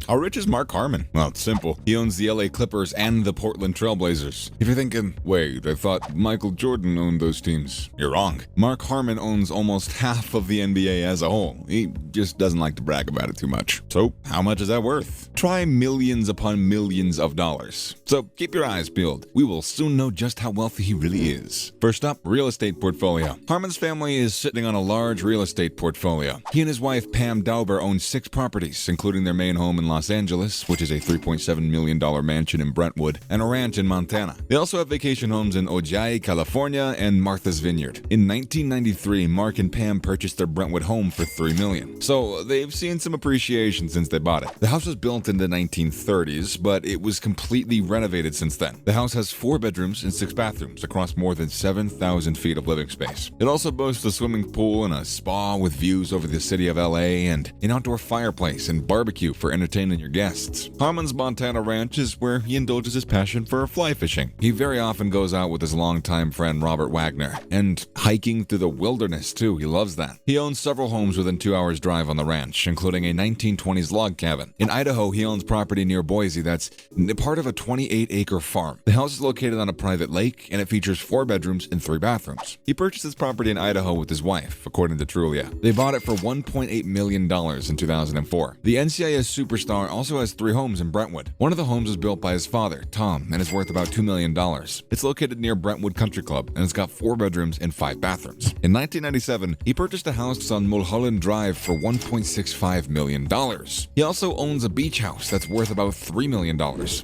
How rich is Mark Harmon? Well, it's simple. He owns the LA Clippers and the Portland Trail Blazers. If you're thinking, wait, I thought Michael Jordan owned those teams. You're wrong. Mark Harmon owns almost half of the NBA as a whole. He just doesn't like to brag about it too much. So, how much is that worth? Try millions upon millions of dollars. So, keep your eyes peeled. We will soon know just how wealthy he really is. First up, real estate portfolio. Harmon's family is sitting on a large real estate portfolio. He and his wife Pam Dauber own 6 properties, including their main home in Los Angeles, which is a $3.7 million mansion in Brentwood, and a ranch in Montana. They also have vacation homes in Ojai, California, and Martha's Vineyard. In 1993, Mark and Pam purchased their Brentwood home for $3 million. So they've seen some appreciation since they bought it. The house was built in the 1930s, but it was completely renovated since then. The house has 4 bedrooms and 6 bathrooms across more than 7,000 feet of living space. It also boasts a swimming pool and a spa with views over the city of LA and an outdoor fireplace and barbecue for entertaining your guests. Harmon's Montana ranch is where he indulges his passion for fly fishing. He very often goes out with his longtime friend Robert Wagner, and hiking through the wilderness too. He loves that. He owns several homes within 2 hours drive on the ranch, including a 1920s log cabin. In Idaho, he owns property near Boise that's part of a 28-acre farm. The house is located on a private lake, and it features 4 bedrooms and 3 bathrooms. He purchased this property in Idaho with his wife, according to Trulia. They bought it for $1.8 million in 2004. The NCIS superstar also has 3 homes in Brentwood. One of the homes was built by his father, Tom, and is worth about $2 million. It's located near Brentwood Country Club, and it's got 4 bedrooms and 5 bathrooms. In 1997, he purchased a house on Mulholland Drive for $1.65 million. He also owns a beach house that's worth about $3 million.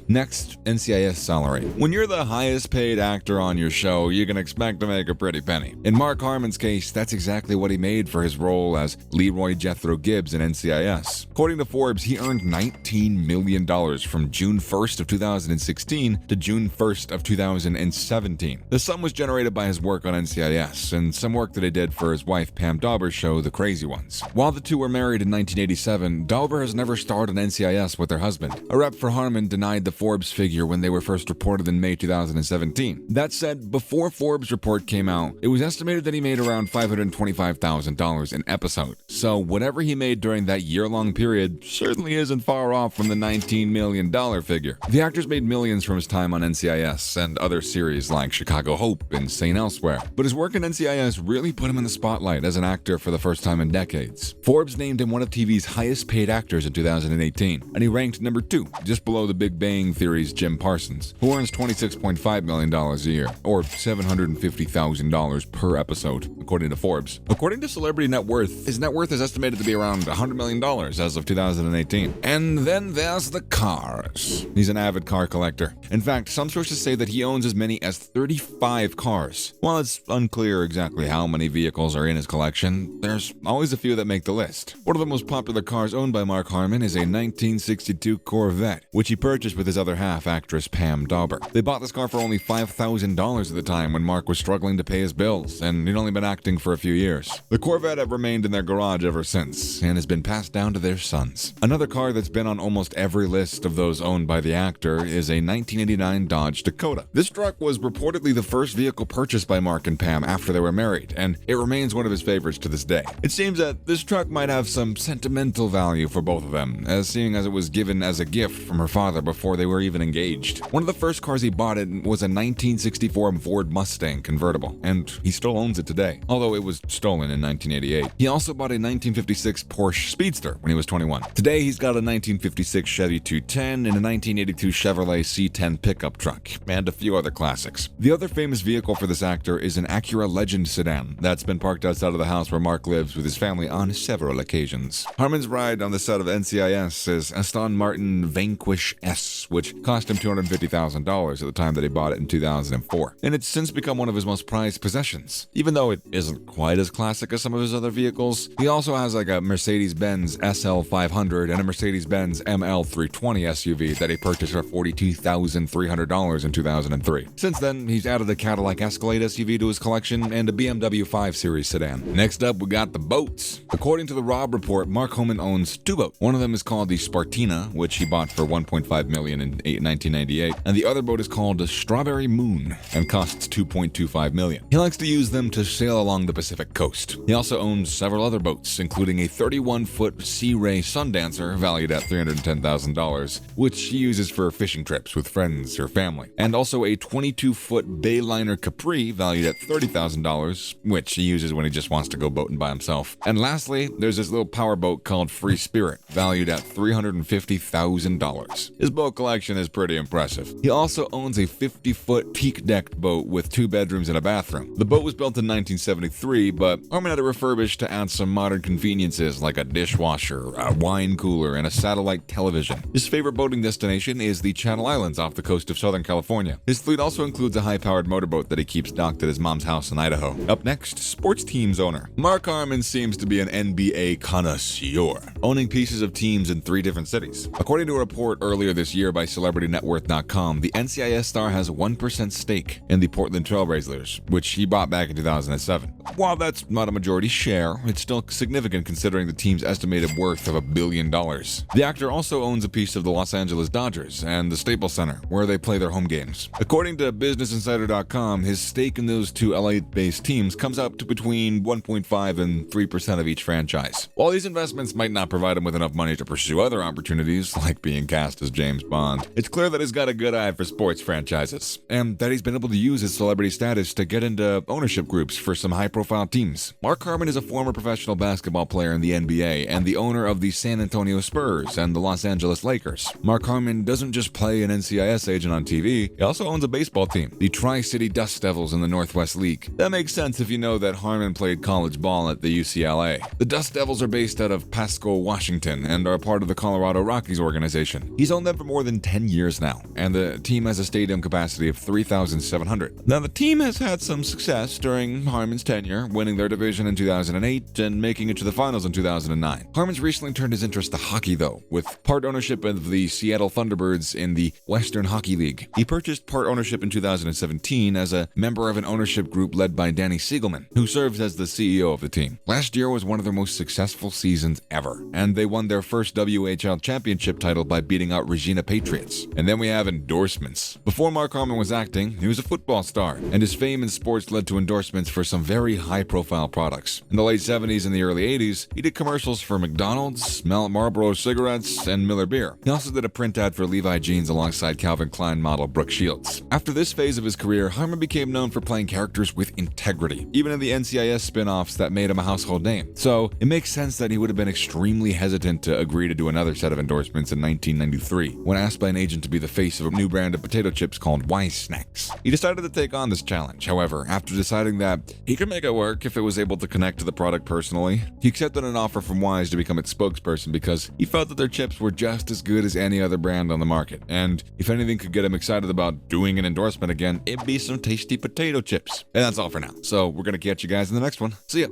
Next, NCIS salary. When you're the highest paid actor on your show, you can expect to make a pretty penny. In Mark Harmon's case, that's exactly what he made for his role as Leroy Jethro Gibbs in NCIS. According to Forbes, he earned $19 million from June 1st of 2016 to June 1st of 2017. The sum was generated by his work on NCIS and some work that he did for his wife Pam Dauber's show, The Crazy Ones. While the two were married in 1987, Dauber has never starred on NCIS with her husband. A rep for Harmon denied the Forbes figure when they were first reported in May 2017. That said, before Forbes' report came out, it was estimated that he made around $525,000 an episode. So whatever he made during that year-long period certainly isn't far off from the $19 million figure. The actor's made millions from his time on NCIS and other series like Chicago Hope and St. Elsewhere, but his work in NCIS really put him in the spotlight as an actor for the first time in decades. Forbes named him one of TV's highest paid actors in 2018, and he ranked number 2, just below The Big Bang Theory's Jim Parsons, who earns $26.5 million a year, or $750,000 per episode, according to Forbes. According to Celebrity Net Worth, his net worth is estimated to be around $100 million as of 2018. And then there's the cars. He's an avid car collector. In fact, some sources say that he owns as many as 35 cars. While it's unclear exactly how many vehicles are in his collection, there's always a few that make the list. One of the most popular cars owned by Mark Harmon is a 1962 Corvette, which he purchased with his other half, actress Pam Dauber. They bought this car for only $5,000 at the time when Mark was struggling to pay his bills, and he'd only been acting for a few years. The Corvette have remained in their garage ever since, and has been passed down to their sons. Another car that's been on almost every list of those owned by the actor is a 1989 Dodge Dakota. This truck was reportedly the first vehicle purchased by Mark and Pam after they were married, and it remains one of his favorites to this day. It seems that this truck might have some sentimental value for both of them, as seeing as it was given as a gift from her father before they were even engaged. One of the first cars he bought was a 1964 Ford Mustang convertible, and he still owns it today, although it was stolen in 1988. He also bought a 1956 Porsche Speedster when he was 21. Today he's got a 1956 Chevy 210 and a 1982 Chevrolet C10 pickup truck, and a few other classics. The other famous vehicle for this actor is an Acura Legend sedan that's been parked outside of the house where Mark lives with his family on several occasions. Harmon's ride on the set of NCIS is Aston Martin Vanquish S, which cost him $250,000 at the time that he bought it in 2004, and it's since become one of his most prized possessions. Even though it isn't quite as classic as some of his other vehicles, he also has like a Mercedes-Benz SL500 and a Mercedes-Benz ML320 SUV that he purchased for $42,300 in 2003. Since then, he's added a Cadillac Escalade SUV to his collection and a BMW 5 Series sedan. Next up, we got the boats. According to the Robb Report, Mark Hammon owns 2 boats. One of them is called the Spartina, which he bought for $1.5 million in 1998, and the other boat is called the Strawberry Moon and costs $2.25 million. He likes to use them to sail along the Pacific coast. He also owns several other boats, including a 31-foot Sea Ray Sundancer valued at $310,000, which he uses for fishing trips with friends or family, and also a 22-foot Bayliner Capri valued at $30,000, which he uses when he just wants to go boating by himself. And lastly, there's this little powerboat called Free Spirit, valued at $350,000. His boat collection is pretty impressive. He also owns a 50-foot teak-decked boat with 2 bedrooms and a bathroom. The boat was built in 1973, but Harmon had it refurbished to add some modern conveniences like a dishwasher, a wine cooler, and a satellite television. His favorite boating destination is the Channel Islands off the coast of Southern California. His fleet also includes a high-powered motorboat that he keeps docked at his mom's house in Idaho. Up next, sports teams owner. Mark Harmon seems to be an NBA connoisseur, owning pieces of teams in 3 different cities. According to a report earlier this year by CelebrityNetWorth.com, the NCIS star has a 1% stake in the Portland Trailblazers, which he bought back in 2007. While that's not a majority share, it's still significant considering the team's estimated worth of $1 billion. The actor also owns a piece of the Los Angeles Dodgers and the Staples Center, where they play their home games. According to BusinessInsider.com, his stake in those 2 LA-based teams comes up to between 1.5 and 3% of each franchise. While these investments might not provide him with enough money to pursue other opportunities, like being cast as James Bond, it's clear that he's got a good eye for sports franchises, and that he's been able to use his celebrity status to get into ownership groups for some high-profile teams. Mark Harmon is a former professional basketball player in the NBA and the owner of the San Antonio Spurs and the Los Angeles Lakers. Mark Harmon doesn't just play an NCIS agent on TV, he also owns a baseball team, the Tri-City Dust Devils in the Northwest League. That makes sense if you know that Harmon played college ball at the UCLA. The Dust Devils are based out of Pasco, Washington, and are part of the Colorado Rockies organization. He's owned them for more than 10 years now, and the team has a stadium capacity of 3,700. Now, the team has had some success during Harmon's tenure, winning their division in 2008 and making it to the finals in 2009. Harmon's recently turned his interest to hockey, though, with part ownership of the Seattle Thunderbirds in the Western Hockey League. He purchased part ownership in 2017 as a member of an ownership group led by Danny Siegelman, who serves as the CEO of the team. Last year was one of their most successful seasons ever, and they won their first WHL championship title by beating out Regina Patriots. And then we have endorsements. Before Mark Harmon was acting, he was a football star, and his fame in sports led to endorsements for some very high-profile products. In the late 70s and the early 80s, he did commercials for McDonald's, Marlboro cigarettes, and Miller Beer. He also did a print ad for Levi jeans alongside Calvin Klein model Brooke Shields. After this phase of his career, Harmon became known for playing characters with integrity, even in the NCIS spin-offs that made him a household name. So it makes sense that he would have been extremely hesitant to agree to do another set of endorsements in 1993, when asked by an agent to be the face of a new brand of potato chips called Wise Snacks. He decided to take on this challenge, however, after deciding that he could make it work if it was able to connect to the product personally. He accepted an offer from Wise to become its spokesperson because he felt that their chips were just as good as any other brand on the market, and if anything could get him excited about doing an endorsement again, it'd be some tasty potato chips. And that's all for now, so we're gonna catch you guys in the next one. See ya!